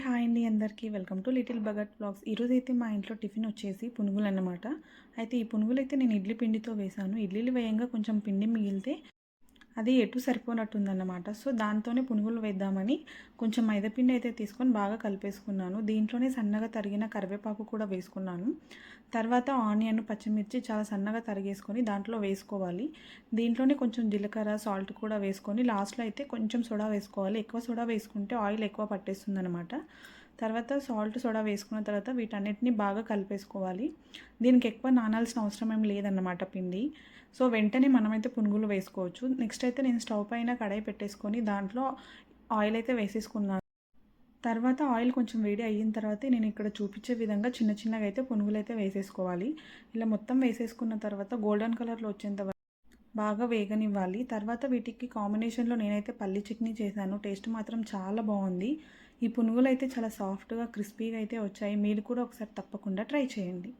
Hi అండి అందరికీ welcome to little బగట్ blogs. ఈరోజైతే మా ఇంట్లో టిఫిన్ వచ్చేసి పునుగులు అన్నమాట. అయితే ఈ పునుగులు అయితే నేను ఇడ్లీ పిండితో వేశాను. ఇడ్లీలు వేయంగా కొంచెం పిండి మిగిలితే అది ఎటు సరిపోనట్టుందన్నమాట. సో దాంతోనే పునుగులు వేద్దామని కొంచెం మైదాపిండి అయితే తీసుకొని బాగా కలిపేసుకున్నాను. దీంట్లోనే సన్నగా తరిగిన కరివేపాకు కూడా వేసుకున్నాను. తర్వాత ఆనియన్, పచ్చిమిర్చి చాలా సన్నగా తరిగేసుకొని దాంట్లో వేసుకోవాలి. దీంట్లోనే కొంచెం జీలకర్ర, సాల్ట్ కూడా వేసుకొని లాస్ట్లో అయితే కొంచెం సోడా వేసుకోవాలి. ఎక్కువ సోడా వేసుకుంటే ఆయిల్ ఎక్కువ పట్టేస్తుందన్నమాట. తర్వాత సాల్ట్, సోడా వేసుకున్న తర్వాత వీటన్నిటిని బాగా కలిపేసుకోవాలి. దీనికి ఎక్కువ నానాల్సిన అవసరం ఏం లేదన్నమాట పిండి. సో వెంటనే మనమైతే పునుగులు వేసుకోవచ్చు. నెక్స్ట్ అయితే నేను స్టవ్ పైన కడాయి పెట్టేసుకొని దాంట్లో ఆయిల్ అయితే వేసేసుకున్నాను. తర్వాత ఆయిల్ కొంచెం వేడి అయిన తర్వాత నేను ఇక్కడ చూపించే విధంగా చిన్న చిన్నగా అయితే పునుగులు అయితే వేసేసుకోవాలి. ఇలా మొత్తం వేసేసుకున్న తర్వాత గోల్డెన్ కలర్లో వచ్చేంత బాగా వేగనివ్వాలి. తర్వాత వీటికి కాంబినేషన్లో నేనైతే పల్లి చట్నీ చేశాను. టేస్ట్ మాత్రం చాలా బాగుంది. ఈ పునుగులు అయితే చాలా సాఫ్ట్గా క్రిస్పీగా అయితే వచ్చాయి. మీరు కూడా ఒకసారి తప్పకుండా ట్రై చేయండి.